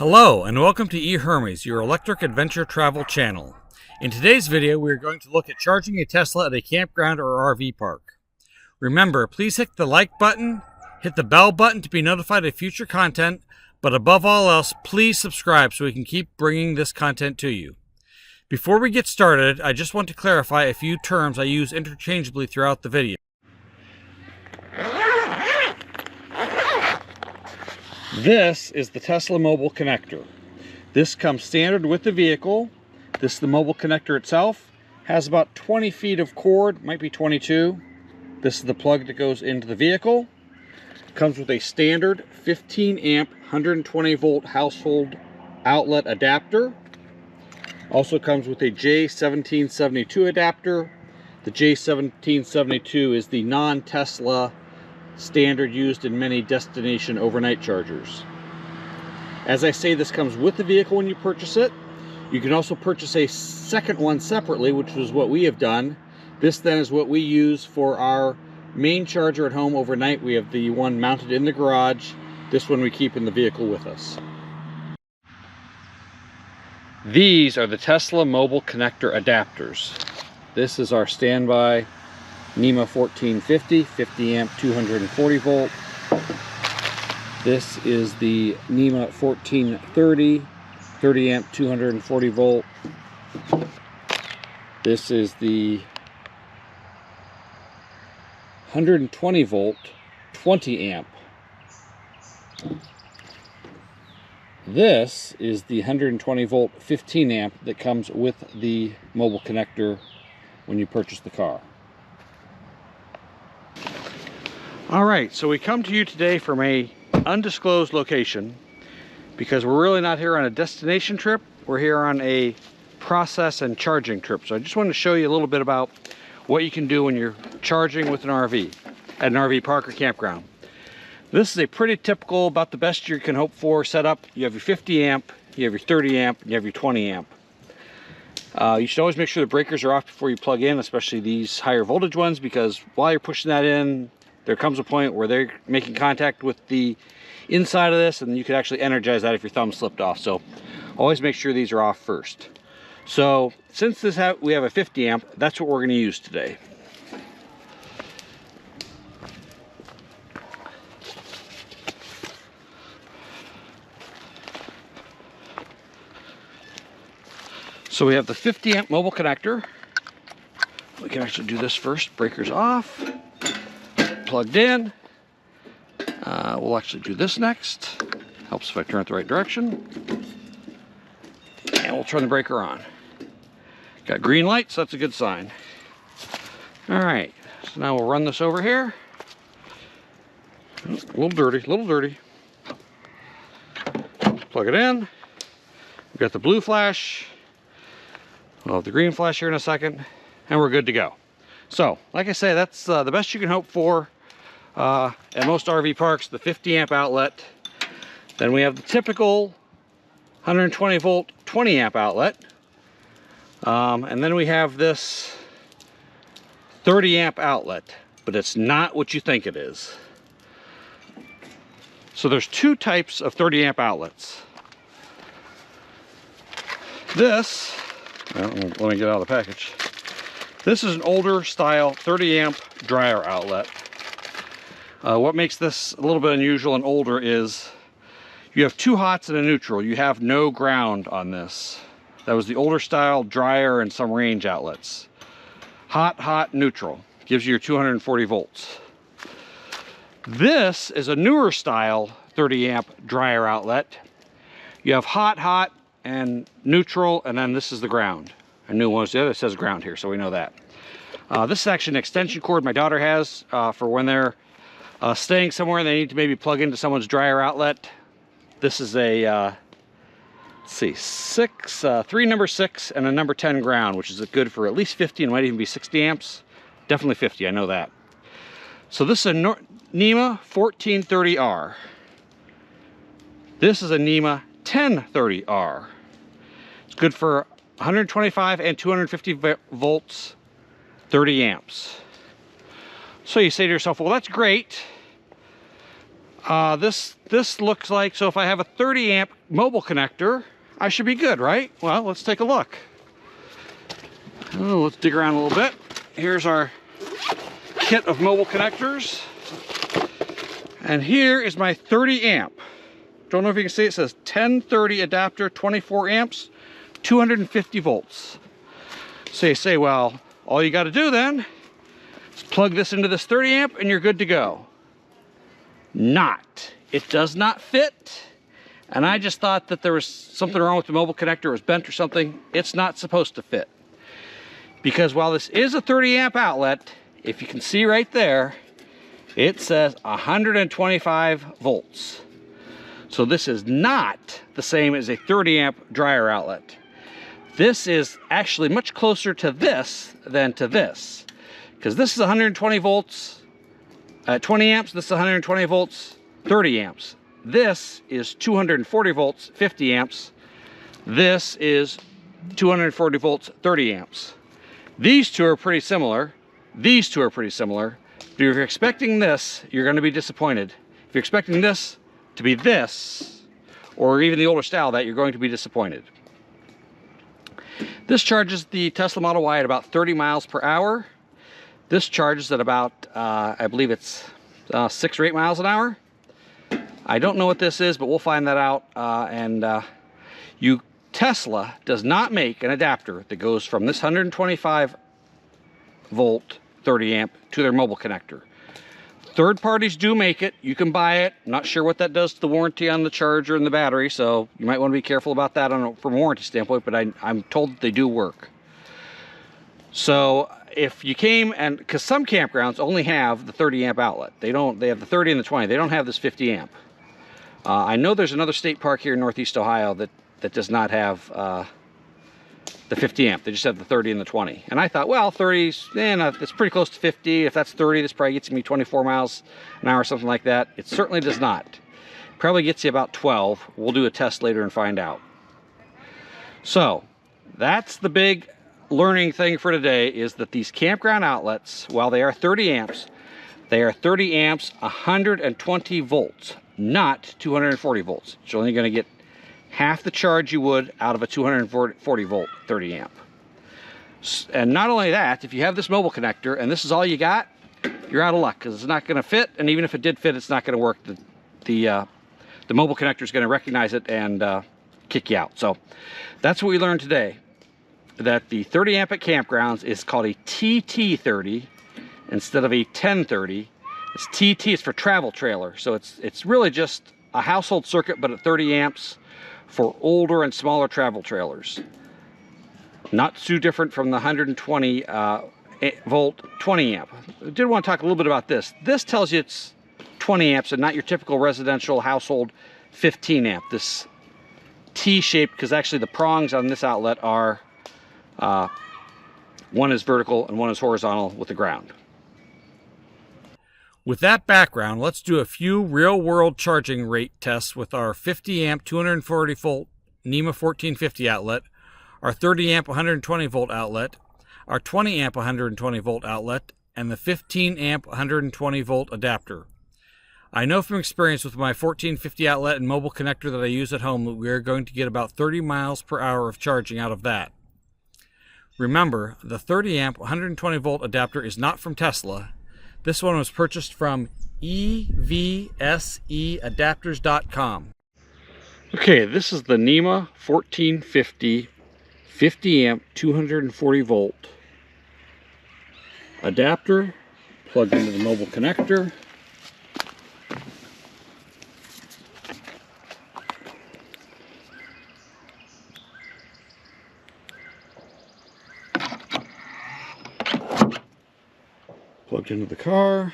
Hello and welcome to E-Hermes, your electric adventure travel channel. In today's video, we are going to look at charging a Tesla at a campground or RV park. Remember, please hit the like button, hit the bell button to be notified of future content, but above all else, please subscribe so we can keep bringing this content to you. Before we get started, I just want to clarify a few terms I use interchangeably throughout the video. This is the Tesla mobile connector. This comes standard with the vehicle. This is the mobile connector itself. Has about 20 feet of cord, might be 22. This is the plug that goes into the vehicle. Comes with a standard 15 amp 120 volt household outlet adapter. Also comes with a J1772 adapter. The J1772 is the non-Tesla standard used in many destination overnight chargers. As I say, this comes with the vehicle when you purchase it. You can also purchase a second one separately, which is what we have done. This then is what we use for our main charger at home overnight. We have the one mounted in the garage. This one we keep in the vehicle with us. These are the Tesla mobile connector adapters. This is our standby Nema 1450, 50 amp 240 volt. This is the Nema 1430, 30 amp 240 volt. This is the 120 volt 20 amp. This is the 120 volt 15 amp that comes with the mobile connector when you purchase the car. All right, so we come to you today from a undisclosed location because we're really not here on a destination trip. We're here on a process and charging trip. So I just wanted to show you a little bit about what you can do when you're charging with an RV at an RV park or campground. This is a pretty typical, about the best you can hope for setup. You have your 50 amp, you have your 30 amp, and you have your 20 amp. You should always make sure the breakers are off before you plug in, especially these higher voltage ones, because while you're pushing that in, there comes a point where they're making contact with the inside of this, and you could actually energize that if your thumb slipped off. So always make sure these are off first. So since we have a 50 amp, that's what we're going to use today. So we have the 50 amp mobile connector. We can actually do this first. Breakers off. Plugged in. We'll actually do this next. Helps if I turn it the right direction. And we'll turn the breaker on. Got green light, so that's a good sign. All right, so now we'll run this over here. A little dirty, a little dirty. Plug it in. We've got the blue flash. We'll have the green flash here in a second, and we're good to go. So, like I say, that's the best you can hope for at most RV parks, the 50 amp outlet. Then we have the typical 120 volt 20 amp outlet. And then we have this 30 amp outlet, but it's not what you think it is. So there's two types of 30 amp outlets. This, well, let me get out of the package. This is an older style 30 amp dryer outlet. What makes this a little bit unusual and older is you have two hots and a neutral. You have no ground on this. That was the older style dryer and some range outlets. Hot, hot, neutral. Gives you your 240 volts. This is a newer style 30 amp dryer outlet. You have hot, hot, and neutral, and then this is the ground. A new one, the other says ground here, so we know that. This is actually an extension cord my daughter has for when they're staying somewhere and they need to maybe plug into someone's dryer outlet. This is a, let's see, three number 6 and a number 10 ground, which is good for at least 50 and might even be 60 amps. Definitely 50, I know that. So this is a Nema 1430R. This is a Nema 1030R. It's good for 125 and 250 volts, 30 amps. So you say to yourself, well, that's great. This looks like, so if I have a 30 amp mobile connector, I should be good, right? Well, let's take a look. Oh, let's dig around a little bit. Here's our kit of mobile connectors. And here is my 30 amp. Don't know if you can see, it says 1030 adapter, 24 amps, 250 volts. So you say, well, all you got to do then is plug this into this 30 amp and you're good to go. Not. It does not fit. And I just thought that there was something wrong with the mobile connector, it was bent or something. It's not supposed to fit. Because while this is a 30 amp outlet, if you can see right there, it says 125 volts. So this is not the same as a 30 amp dryer outlet. This is actually much closer to this than to this. Because this is 120 volts, 20 amps, this is 120 volts, 30 amps. This is 240 volts, 50 amps. This is 240 volts, 30 amps. These two are pretty similar. These two are pretty similar. But if you're expecting this, you're going to be disappointed. If you're expecting this to be this, or even the older style that, you're going to be disappointed. This charges the Tesla Model Y at about 30 miles per hour. This charges at about, I believe it's 6 or 8 miles an hour. I don't know what this is, but we'll find that out. Tesla does not make an adapter that goes from this 125 volt 30 amp to their mobile connector. Third parties do make it. You can buy it. I'm not sure what that does to the warranty on the charger and the battery, so you might want to be careful about that from a warranty standpoint, but I'm told that they do work. So if you came, and because some campgrounds only have the 30 amp outlet, they have the 30 and the 20, they don't have this 50 amp. I know there's another state park here in Northeast Ohio that does not have the 50 amp. They just have the 30 and the 20. And I thought, well, 30's, it's pretty close to 50. If that's 30, this probably gets me 24 miles an hour, something like that. It certainly does not. Probably gets you about 12. We'll do a test later and find out. So that's the big learning thing for today, is that these campground outlets, while they are 30 amps, they are 30 amps, 120 volts, not 240 volts. You're only going to get half the charge you would out of a 240 volt 30 amp. And not only that, if you have this mobile connector and this is all you got, you're out of luck, because it's not going to fit. And even if it did fit, it's not going to work. The mobile connector is going to recognize it and kick you out. So that's what we learned today, that the 30 amp at campgrounds is called a TT30 instead of a 1030. It's TT, it's for travel trailer. So it's really just a household circuit, but at 30 amps for older and smaller travel trailers. Not too different from the 120 volt 20 amp. I did want to talk a little bit about this. This tells you it's 20 amps and not your typical residential household 15 amp. This T-shaped, because actually the prongs on this outlet are, one is vertical and one is horizontal with the ground. With that background, let's do a few real-world charging rate tests with our 50 amp 240 volt Nema 1450 outlet, our 30 amp 120 volt outlet, our 20 amp 120 volt outlet, and the 15 amp 120 volt adapter. I know from experience with my 1450 outlet and mobile connector that I use at home that we are going to get about 30 miles per hour of charging out of that. Remember, the 30 amp 120 volt adapter is not from Tesla. This one was purchased from evseadapters.com. Okay, this is the Nema 1450 50 amp 240 volt adapter plugged into the mobile connector. Plugged into the car.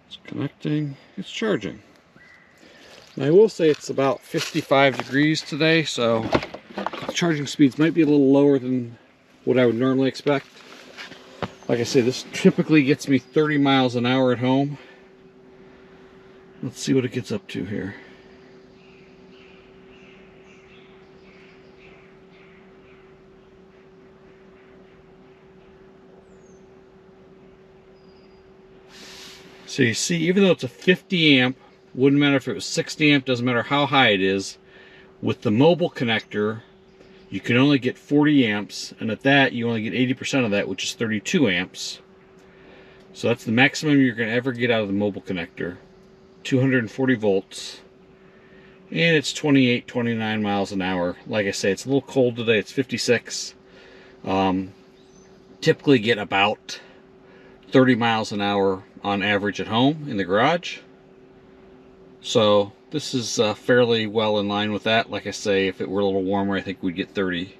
It's connecting. It's charging. Now I will say it's about 55 degrees today, so the charging speeds might be a little lower than what I would normally expect. Like I say, this typically gets me 30 miles an hour at home. Let's see what it gets up to here. So you see, even though it's a 50 amp, wouldn't matter if it was 60 amp, doesn't matter how high it is, with the mobile connector, you can only get 40 amps, and at that, you only get 80% of that, which is 32 amps. So that's the maximum you're going to ever get out of the mobile connector. 240 volts. And it's 28, 29 miles an hour. Like I say, it's a little cold today. It's 56. Typically get about 30 miles an hour on average at home in the garage. So this is fairly well in line with that. Like I say, if it were a little warmer, I think we'd get 30.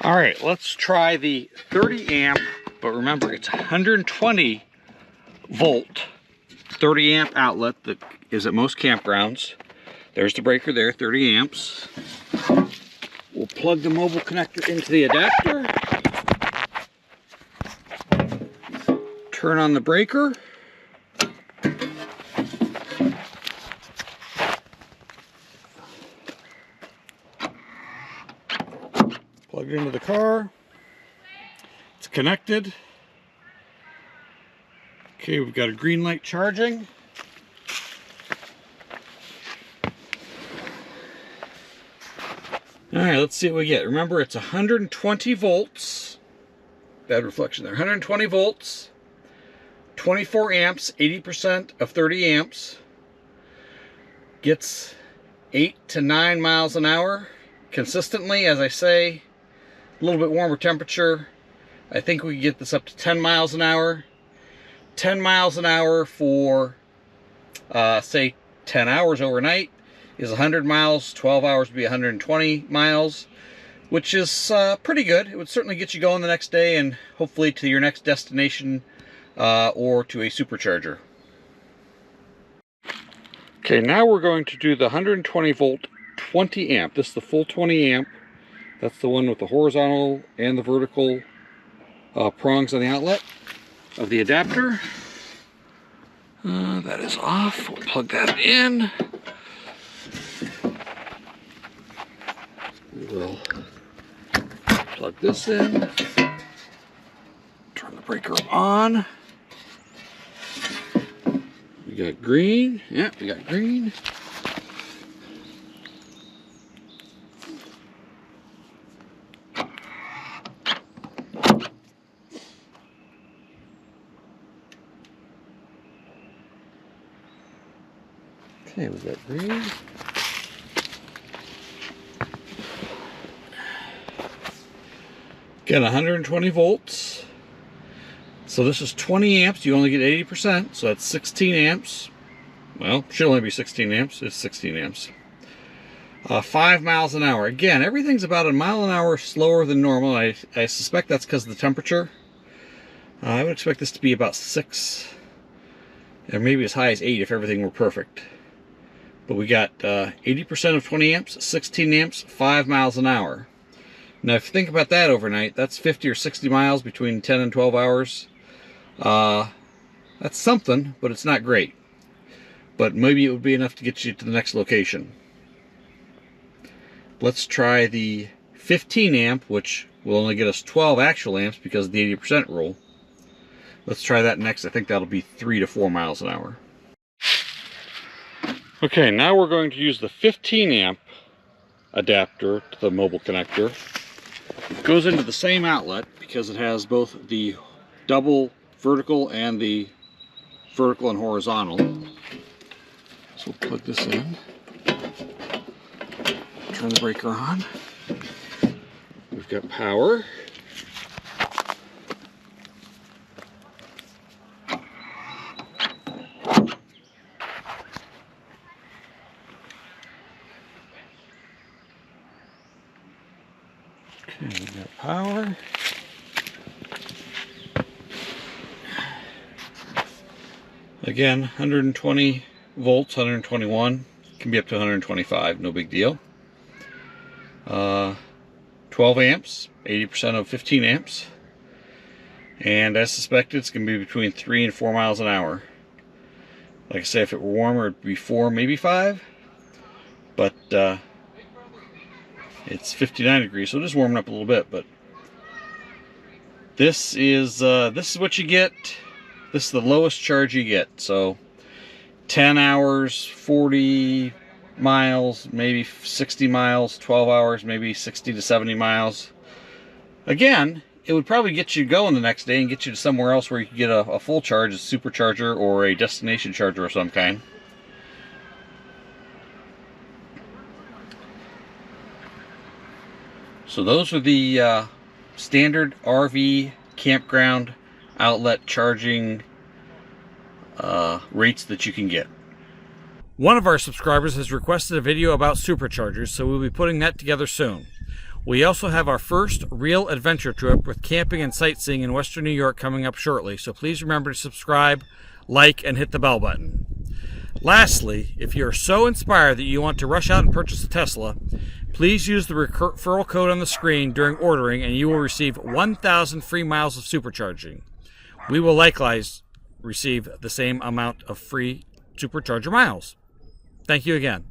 All right, let's try the 30 amp, but remember it's 120 volt 30 amp outlet that is at most campgrounds. There's the breaker there, 30 amps. We'll plug the mobile connector into the adapter. Turn on the breaker. Plug it into the car. It's connected. Okay, we've got a green light charging. All right, let's see what we get. Remember, it's 120 volts. Bad reflection there. 120 volts, 24 amps, 80% of 30 amps. Gets 8 to 9 miles an hour consistently. As I say, a little bit warmer temperature. I think we can get this up to 10 miles an hour. 10 miles an hour for, say, 10 hours overnight is 100 miles. 12 hours would be 120 miles, which is pretty good. It would certainly get you going the next day and hopefully to your next destination or to a supercharger. Okay, now we're going to do the 120 volt 20 amp. This is the full 20 amp. That's the one with the horizontal and the vertical prongs on the outlet of the adapter. That is off. We'll plug that in. We will plug this in. Turn the breaker on. We got green. Yeah, we got green. Okay, we got green. Got 120 volts. So this is 20 amps. You only get 80%. So that's 16 amps. Well, should only be 16 amps. It's 16 amps. 5 miles an hour. Again, everything's about a mile an hour slower than normal. I suspect that's because of the temperature. I would expect this to be about 6, or maybe as high as 8 if everything were perfect. But we got 80% of 20 amps, 16 amps, 5 miles an hour. Now, if you think about that overnight, that's 50 or 60 miles between 10 and 12 hours. That's something, but it's not great. But maybe it would be enough to get you to the next location. Let's try the 15 amp, which will only get us 12 actual amps because of the 80% rule. Let's try that next. I think that'll be 3 to 4 miles an hour. Okay, now we're going to use the 15 amp adapter to the mobile connector. It goes into the same outlet because it has both the double vertical and the vertical and horizontal. So we'll plug this in. Turn the breaker on. We've got power. Okay, we've got power. Again, 120 volts, 121. Can be up to 125, no big deal. 12 amps, 80% of 15 amps. And as suspected, it's going to be between 3 and 4 miles an hour. Like I say, if it were warmer, it'd be 4, maybe 5. But it's 59 degrees, so it is warming up a little bit. But This is what you get. This is the lowest charge you get. So 10 hours, 40 miles, maybe 60 miles, 12 hours, maybe 60 to 70 miles. Again, it would probably get you going the next day and get you to somewhere else where you could get a full charge, a supercharger or a destination charger of some kind. So those are the standard RV campground outlet charging rates that you can get. One of our subscribers has requested a video about superchargers, so we'll be putting that together soon. We also have our first real adventure trip with camping and sightseeing in Western New York coming up shortly, so please remember to subscribe, like, and hit the bell button. Lastly, if you're so inspired that you want to rush out and purchase a Tesla, please use the referral code on the screen during ordering and you will receive 1,000 free miles of supercharging. We will likewise receive the same amount of free supercharger miles. Thank you again.